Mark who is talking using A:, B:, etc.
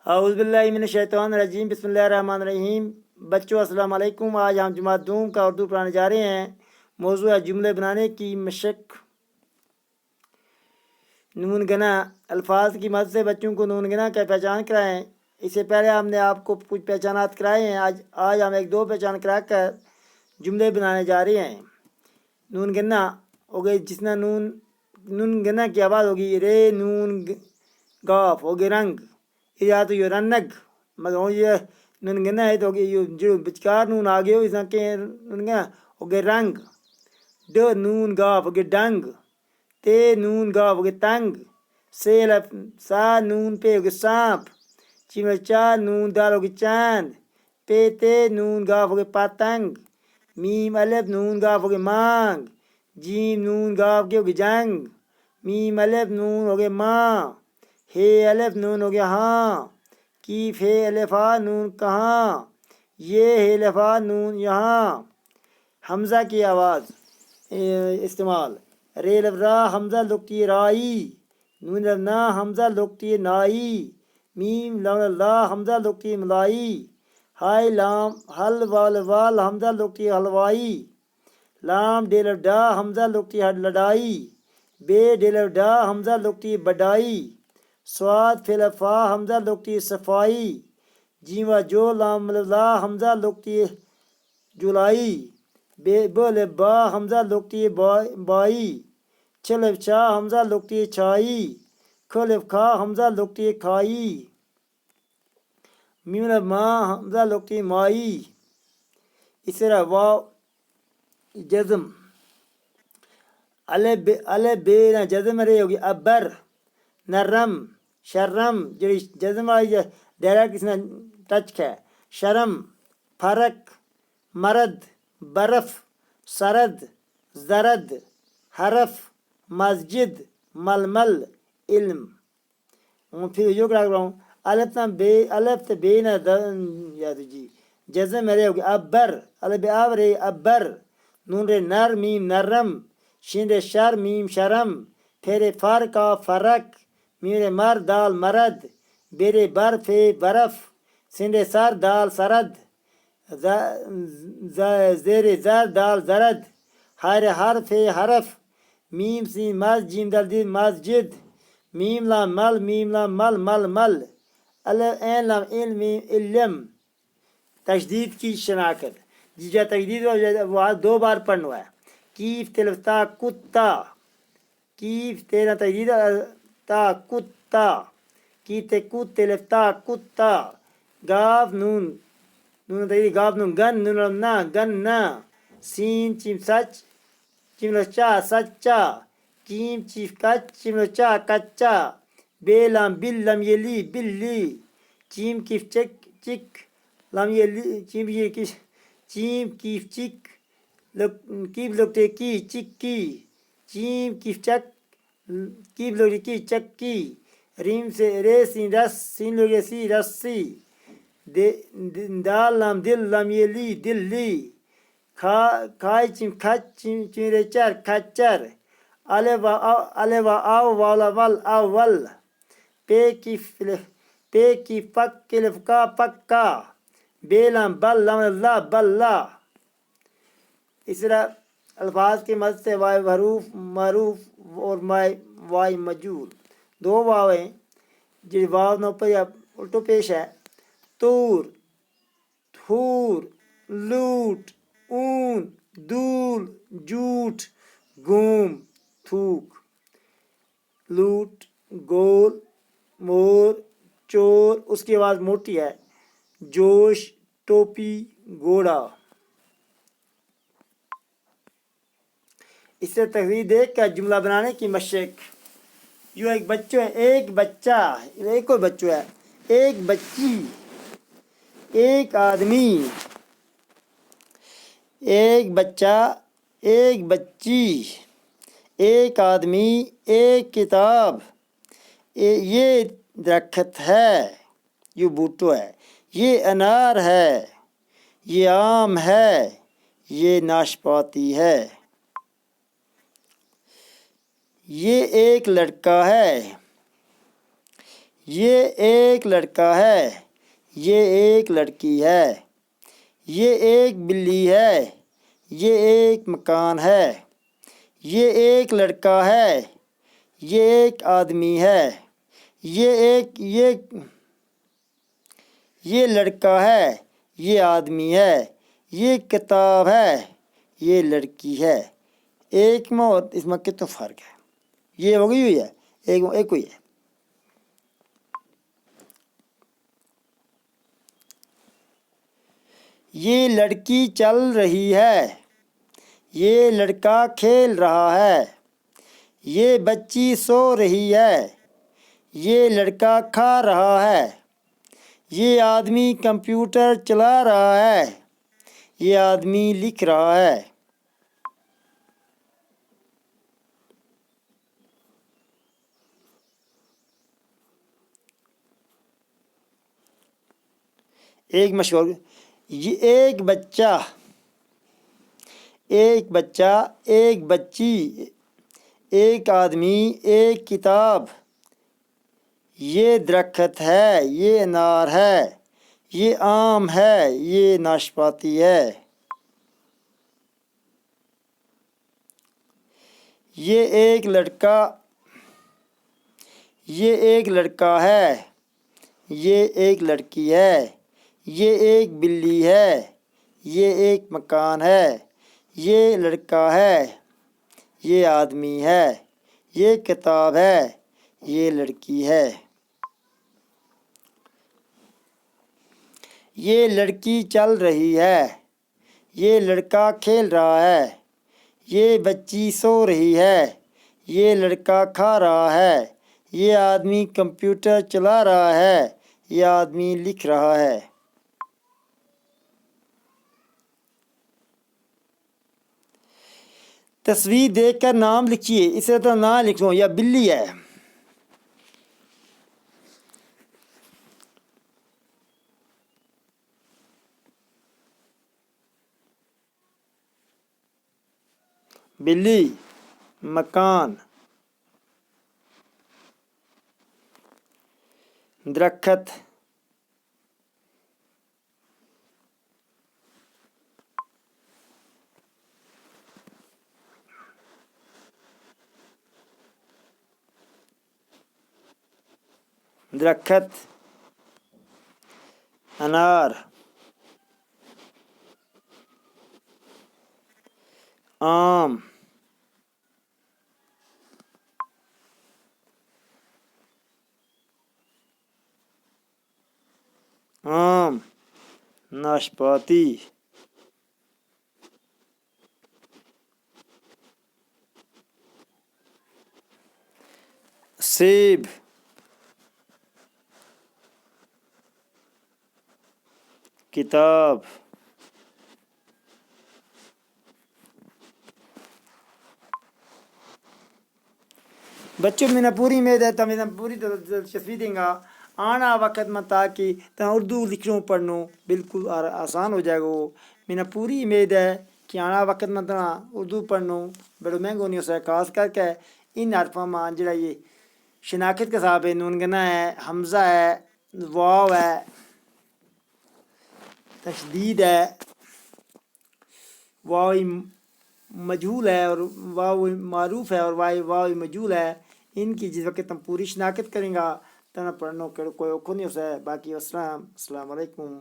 A: اعوذ باللہ من الشیطان الرجیم، بسم اللہ الرحمن الرحیم۔ بچوں السلام علیکم۔ آج ہم جماعت دوم کا اردو پڑھانے جا رہے ہیں۔ موضوع ہے جملے بنانے کی مشق۔ نون گنا الفاظ کی مدد سے بچوں کو نون گنا کا پہچان کرائیں۔ اس سے پہلے ہم نے آپ کو کچھ پہچانات کرائے ہیں۔ آج ہم ایک دو پہچان کرا کر جملے بنانے جا رہے ہیں۔ نون گنا ہو گئی، جس نے نون گنا کی آواز ہوگی رے نون گاف ہو گئی رنگ، یا تو یہ رنگ مگر یہ نون گنا ہے تو جو بچکار نون آگے ہو اس کے نون گنا ہو گئے رنگ۔ ڈ نون گاف ہو گئے ڈنگ، تے نون گاف ہو گئے تنگ، سا نون پہ ہو گئے سانپ، چا نون دال ہو گئے چاند، پے تے نون گاف ہو گئے پتنگ، میم الف نون گاف ہو گئے مانگ، جیم نون گاف کے ہو گئے جنگ، میم الف نون ہو گئے ماں، ہے الف نون ہو گیا ہاں، کیف ہے الفا نون کہاں، یہ ہے الفا نون یہاں۔ حمزہ کی آواز استعمال، رے لفظہ حمزہ لکتی رائی، نون نا حمزہ لکتی نائی، میم لا حمزہ لکتی ملائی، ہائی لام حل وال حمزہ لکتی حلوائی، لام ڈیل ڈا حمزہ لکتی ہڈ لڑائی، بے ڈیل ڈا حمزہ لکتی بڈائی، سواد فلفا حمزہ لکتی صفائی، جیوا جو لام لا حمزہ لکتی جولائی، بے بل با حمزہ لکتی بائی، چلف چا حمزہ لکتی چھائی، کھلف کھا حمزہ لکتی کھائی، میم ماں حمزہ لکتی مائی۔ اس طرح واو جزم، الف بے نہ جزم رہی ہوگی ابر، نرم شرم جڑی جزم آئی ڈائریکٹ اس نے ٹچ ہے، شرم فرق، مرد برف، سرد زرد، حرف مسجد، ململ علم۔ پھر جو کرا رہا ہوں الف تے بے نہ یاد جی جزم رہے ہوگی ابر، الف آب رہے ابر، نون رے نر میم نرم، شین رے شر میم شرم، پھر فر کا فرق، میرے مر دال مرد، بیرے برف برف، سندے سر دال سرد، زیر زر دال زرد، ہر حرف حرف، میم سین مز جیم دال دید مسجد، میم لام مل میم لام مل مل مل، این لام علم علم۔ تشدید کی شناخت، جس جگہ تشدید وہ دو بار پڑھنا ہے۔ کیف تلفتا کتا، کیف تیرا تشدید تا کتا، کیتے کت تلفتا کتا، گاف نون نون تشدید گاف نون گن نون نا گن نا، سین چیم سچ چیم چا سچا، کیم چیف کچ چیم چا کچا، بے لام بل لم یلی بلی، چیم کیف چک چک لم یلی چیم یہ کس چیم کیف چک کیف لگتے کی چکی، چیم کیف چک کیف لگتے کی چکی، ریم سے رے سین رس سین لگے سی رسی، دال لام دل لم یلی دلی، کھائی چیم کھچ چیم رے چر کھچر، الف او والا ول اول، پے کی پک کلف کا پکا، بے لام بل لام لا بلا۔ اس طرح الفاظ کی مدد سے وائے حروف معروف اور وائی مجول، دو واویں جی واو نو پر الٹو پیش ہے، تور تھور لوٹ اون دول جھوٹ گوم تھوک، لوٹ گول مور چور اس کی آواز موٹی ہے، جوش ٹوپی گھوڑا۔ اس سے تحریر دیکھ کر جملہ بنانے کی مشق۔ جو ایک بچہ ہے، ایک بچہ ایک کوئی بچہ ہے، ایک بچی، ایک آدمی، ایک بچہ ایک بچی، ایک آدمی، ایک کتاب، یہ درخت ہے، یہ بوٹو ہے، یہ انار ہے، یہ آم ہے، یہ ناشپاتی ہے، یہ ایک لڑکا ہے، یہ ایک لڑکا ہے، یہ ایک لڑکی ہے، یہ ایک بلی ہے، یہ ایک مکان ہے، یہ ایک لڑکا ہے، یہ ایک آدمی ہے، یہ لڑکا ہے، یہ آدمی ہے، یہ کتاب ہے، یہ لڑکی ہے۔ ایک میں اور اس میں کتنا فرق ہے؟ یہ ہو گئی ہوئی ہے، ایک ہوئی ہے۔ یہ لڑکی چل رہی ہے، یہ لڑکا کھیل رہا ہے، یہ بچی سو رہی ہے، یہ لڑکا کھا رہا ہے، یہ آدمی کمپیوٹر چلا رہا ہے، یہ آدمی لکھ رہا ہے۔ ایک مشہور، یہ ایک بچہ، ایک بچہ، ایک بچی، ایک آدمی، ایک کتاب، یہ درخت ہے، یہ انار ہے، یہ آم ہے، یہ ناشپاتی ہے۔ یہ ایک لڑکا، یہ ایک لڑکا ہے، یہ ایک لڑکی ہے، یہ ایک بلی ہے، یہ ایک مکان ہے، یہ لڑکا ہے، یہ آدمی ہے، یہ کتاب ہے، یہ لڑکی ہے۔ یہ لڑکی چل رہی ہے، یہ لڑکا کھیل رہا ہے، یہ بچی سو رہی ہے، یہ لڑکا کھا رہا ہے، یہ آدمی کمپیوٹر چلا رہا ہے، یہ آدمی لکھ رہا ہے۔ تصویر دیکھ کر نام لکھیے، اس طرح نام لکھو۔ یا بلی ہے، بلی، مکان، درخت، درخت، انار، آم، ناشپاتی، سیب، کتاب۔ بچوں میں پوری امید ہے تمہیں پوری دلچسپی دیں گا آنا وقت میں، تاکہ اردو لکھنوں پڑھنوں بالکل آسان ہو جائے گا۔ وہ میں پوری امید ہے کہ آنا وقت میں اردو پڑھنوں بڑے مہنگو نہیں ہو سکے، خاص کر کے ان حرفوں میں جڑا یہ شناخت کا صاحب ہے، نون گنا ہے، حمزہ ہے، واو ہے، تشدید ہے، واو مجہول ہے، اور واو معروف ہے، اور واو مجہول ہے۔ ان کی جس وقت ہم پوری شناخت کریں گا تو پڑھنا کوئی اوکھو نہیں ہو سکے۔ باقی السلام علیکم۔